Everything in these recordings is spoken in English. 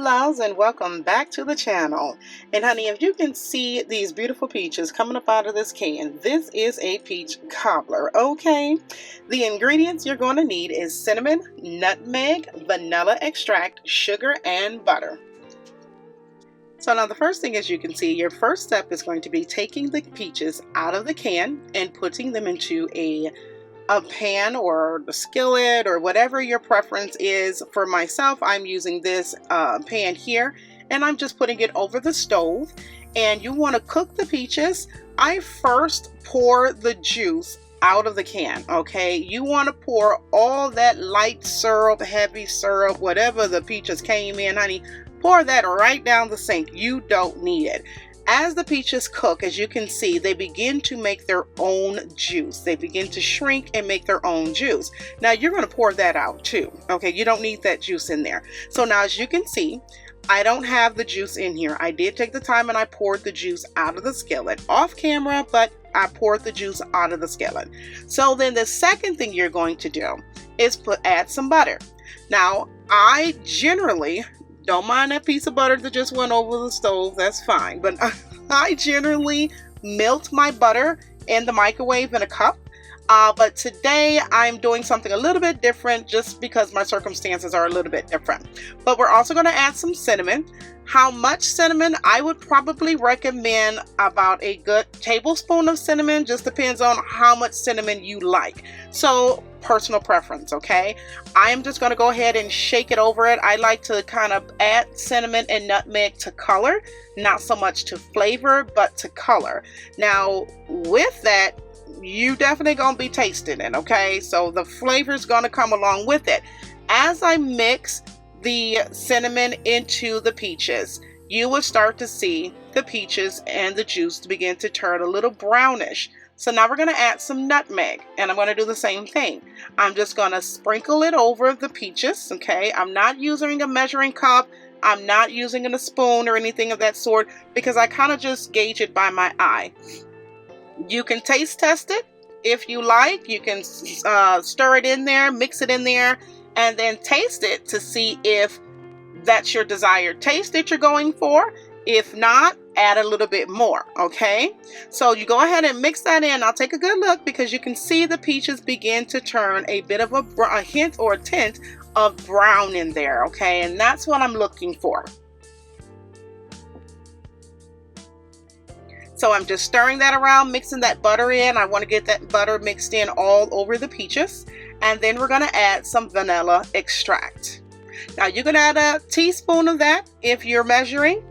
loves, and welcome back to the channel. And honey, if you can see these beautiful peaches coming up out of this can, this is a peach cobbler, okay? The ingredients you're going to need is cinnamon, nutmeg, vanilla extract, sugar, and butter. So now the first thing, as you can see, your first step is going to be taking the peaches out of the can and putting them into a pan or a skillet or whatever your preference is. For myself, I'm using this pan here, and I'm just putting it over the stove. And you want to cook the peaches. I first pour the juice out of the can, okay? You want to pour all that light syrup, heavy syrup, whatever the peaches came in, honey, pour that right down the sink. You don't need it. As the peaches cook, as you can see, they begin to make their own juice. They begin to shrink and make their own juice. Now you're going to pour that out too, okay? You don't need that juice in there. So now, as you can see, I don't have the juice in here. I did take the time and I poured the juice out of the skillet off camera, but I poured the juice out of the skillet. So then the second thing you're going to do is add some butter. Now, I generally don't mind that piece of butter that just went over the stove, that's fine. But I generally melt my butter in the microwave in a cup. But today I'm doing something a little bit different just because my circumstances are a little bit different. But we're also going to add some cinnamon. How much cinnamon? I would probably recommend about a good tablespoon of cinnamon. Just depends on how much cinnamon you like. So personal preference, okay? I'm just going to go ahead and shake it over it. I like to kind of add cinnamon and nutmeg to color, not so much to flavor, but to color. Now with that, you definitely gonna be tasting it, okay? So the flavor is gonna come along with it. As I mix the cinnamon into the peaches, you will start to see the peaches and the juice begin to turn a little brownish. So now we're going to add some nutmeg, and I'm going to do the same thing. I'm just going to sprinkle it over the peaches, okay? I'm not using a measuring cup. I'm not using a spoon or anything of that sort because I kind of just gauge it by my eye. You can taste test it if you like. You can stir it in there, mix it in there, and then taste it to see if that's your desired taste that you're going for. If not, add a little bit more, okay? So you go ahead and mix that in. I'll take a good look because you can see the peaches begin to turn a bit of a hint or a tint of brown in there, okay? And that's what I'm looking for. So I'm just stirring that around, mixing that butter in. I want to get that butter mixed in all over the peaches. And then we're going to add some vanilla extract. Now you're going to add a teaspoon of that if you're measuring.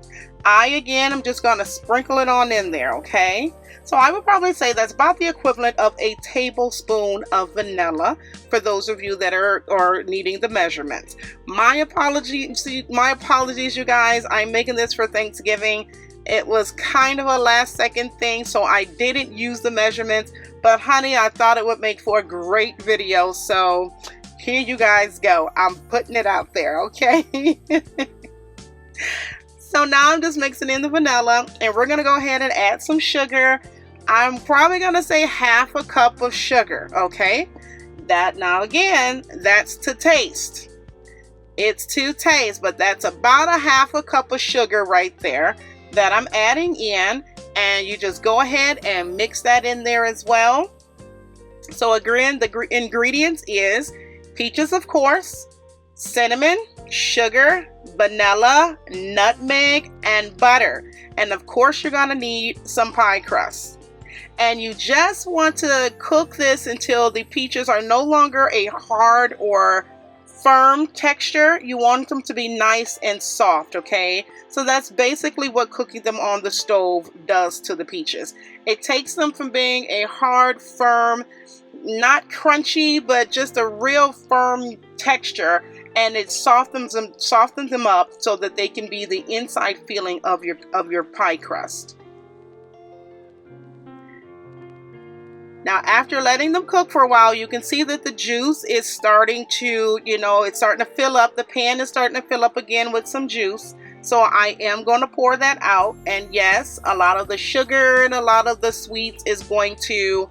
Again, I'm just going to sprinkle it on in there, okay? So I would probably say that's about the equivalent of a tablespoon of vanilla for those of you that are needing the measurements. My apologies, you guys. I'm making this for Thanksgiving. It was kind of a last second thing, so I didn't use the measurements. But honey, I thought it would make for a great video, so here you guys go. I'm putting it out there, okay? So now I'm just mixing in the vanilla, and we're going to go ahead and add some sugar. I'm probably going to say half a cup of sugar, okay? That, now again, that's to taste. It's to taste, but that's about a half a cup of sugar right there that I'm adding in, and you just go ahead and mix that in there as well. So again, the ingredients is peaches, of course, cinnamon, sugar, vanilla, nutmeg, and butter. And of course you're going to need some pie crust. And you just want to cook this until the peaches are no longer a hard or firm texture. You want them to be nice and soft, okay? So that's basically what cooking them on the stove does to the peaches. It takes them from being a hard, firm, not crunchy, but just a real firm texture, and it softens them up so that they can be the inside feeling of your pie crust. Now, after letting them cook for a while, you can see that the juice is starting to, it's starting to fill up. The pan is starting to fill up again with some juice. So I am going to pour that out. And yes, a lot of the sugar and a lot of the sweets is going to,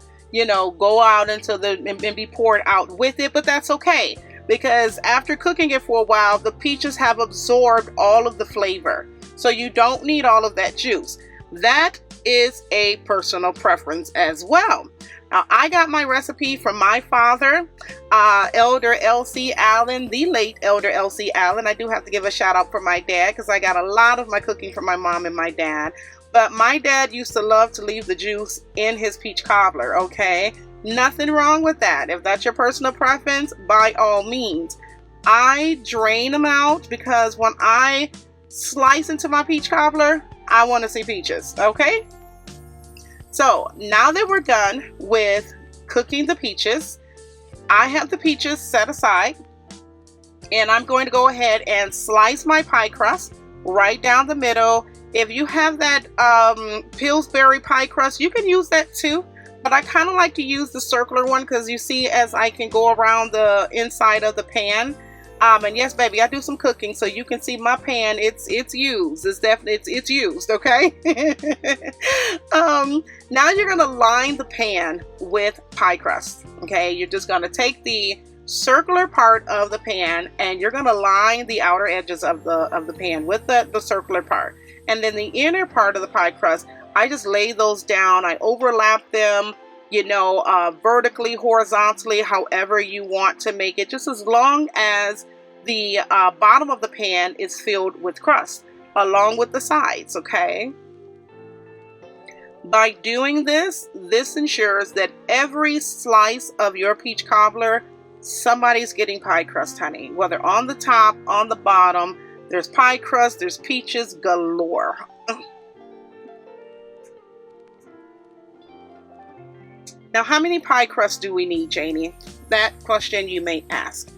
go out and be poured out with it, but that's okay. because after cooking it for a while, the peaches have absorbed all of the flavor. So you don't need all of that juice. That is a personal preference as well. Now, I got my recipe from my father, Elder L.C. Allen, the late Elder L.C. Allen. I do have to give a shout out for my dad because I got a lot of my cooking from my mom and my dad. But my dad used to love to leave the juice in his peach cobbler, okay? Nothing wrong with that. If that's your personal preference, by all means. I drain them out because when I slice into my peach cobbler, I want to see peaches, okay? So now that we're done with cooking the peaches, I have the peaches set aside, and I'm going to go ahead and slice my pie crust right down the middle. If you have that Pillsbury pie crust, you can use that too, but I kind of like to use the circular one because you see as I can go around the inside of the pan. And yes, baby, I do some cooking, so you can see my pan. It's used. It's definitely it's used. Okay. Now you're gonna line the pan with pie crust. Okay, you're just gonna take the circular part of the pan and you're gonna line the outer edges of the pan with the circular part, and then the inner part of the pie crust, I just lay those down. I overlap them, you know, vertically, horizontally, however you want to make it, just as long as the bottom of the pan is filled with crust along with the sides, okay? By doing this, this ensures that every slice of your peach cobbler, somebody's getting pie crust, honey. Whether on the top, on the bottom, there's pie crust, there's peaches galore. Now, how many pie crusts do we need, Janie? That question you may ask.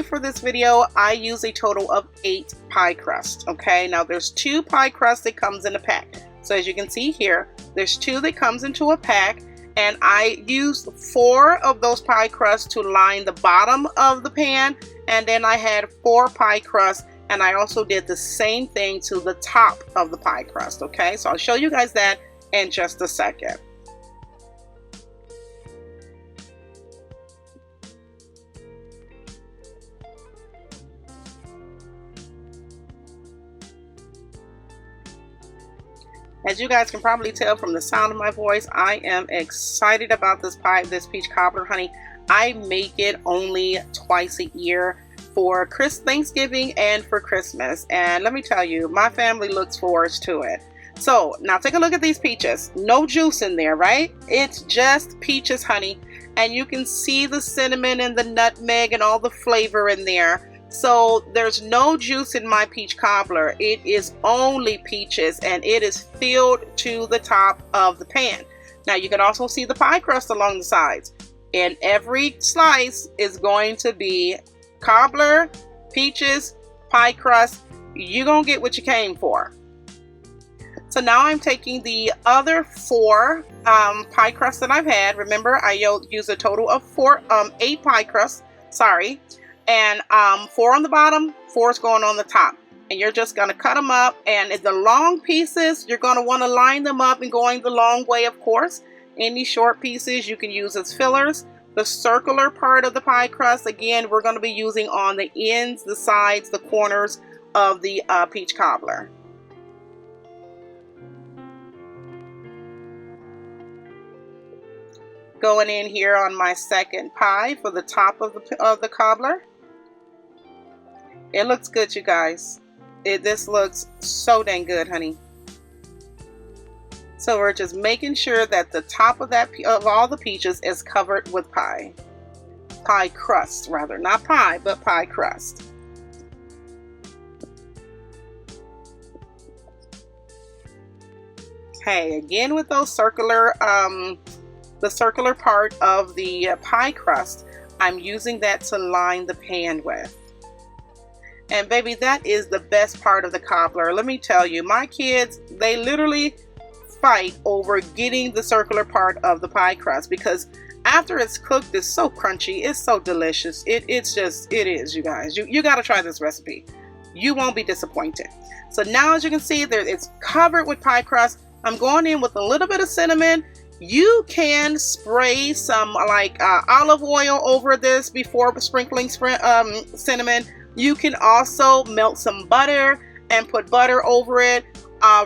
For this video, I use a total of 8 pie crusts, okay? Now, there's 2 pie crusts that comes in a pack. So as you can see here, there's 2 that comes into a pack, and I used 4 of those pie crusts to line the bottom of the pan, and then I had 4 pie crusts, and I also did the same thing to the top of the pie crust, okay? So I'll show you guys that in just a second. As you guys can probably tell from the sound of my voice, I am excited about this peach cobbler, honey. I make it only twice a year for Thanksgiving and for Christmas. And let me tell you, my family looks forward to it. So now take a look at these peaches. No juice in there, right? It's just peaches, honey. And you can see the cinnamon and the nutmeg and all the flavor in there. So there's no juice in my peach cobbler. It is only peaches, and it is filled to the top of the pan. Now you can also see the pie crust along the sides, and every slice is going to be cobbler, peaches, pie crust. You're gonna get what you came for. So now I'm taking the other 4 pie crusts that I've had. Remember, I used a total of 8 pie crusts. Sorry. And 4 on the bottom, 4 is going on the top. And you're just going to cut them up. And the long pieces, you're going to want to line them up and going the long way, of course. Any short pieces you can use as fillers. The circular part of the pie crust, again, we're going to be using on the ends, the sides, the corners of the peach cobbler. Going in here on my second pie for the top of the cobbler. It looks good, you guys. This looks so dang good, honey. So we're just making sure that the top of all the peaches is covered with pie crust, rather, not pie, but pie crust. Okay, again with those circular, the circular part of the pie crust, I'm using that to line the pan with. And baby, that is the best part of the cobbler. Let me tell you, my kids, they literally fight over getting the circular part of the pie crust, because after it's cooked, it's so crunchy, it's so delicious. It is, you guys. You got to try this recipe. You won't be disappointed. So now, as you can see, it's covered with pie crust. I'm going in with a little bit of cinnamon You can spray some like olive oil over this before sprinkling cinnamon. You can also melt some butter and put butter over it.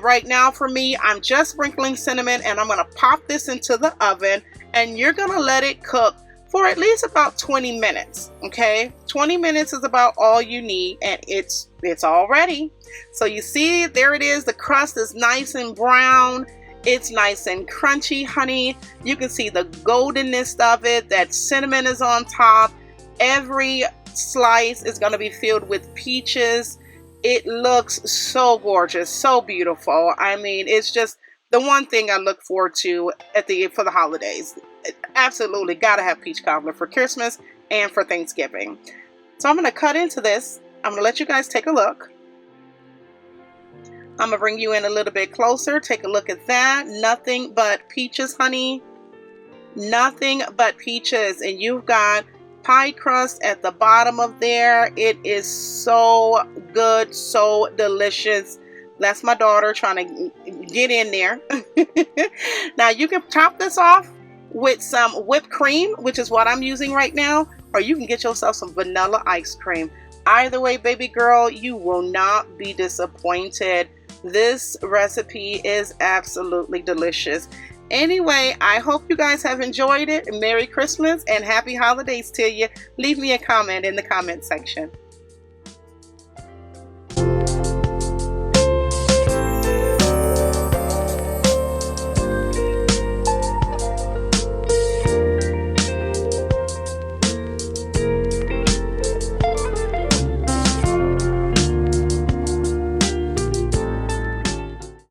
Right now for me, I'm just sprinkling cinnamon, and I'm going to pop this into the oven, and you're going to let it cook for at least about 20 minutes. Okay, 20 minutes is about all you need, and it's all ready. So you see, there it is. The crust is nice and brown. It's nice and crunchy, honey. You can see the goldenness of it. That cinnamon is on top. Every slice is going to be filled with peaches. It looks so gorgeous, so beautiful. I mean, it's just the one thing I look forward to for the holidays. Absolutely gotta have peach cobbler for Christmas and for Thanksgiving. So I'm gonna cut into this. I'm gonna let you guys take a look. I'm gonna bring you in a little bit closer. Take a look at that. Nothing but peaches, honey. Nothing but peaches. And you've got pie crust at the bottom of there. It is so good, so delicious. That's my daughter trying to get in there. Now you can top this off with some whipped cream, which is what I'm using right now, or you can get yourself some vanilla ice cream. Either way, baby girl, you will not be disappointed. This recipe is absolutely delicious. Anyway, I hope you guys have enjoyed it. Merry Christmas and happy holidays to you. Leave me a comment in the comment section.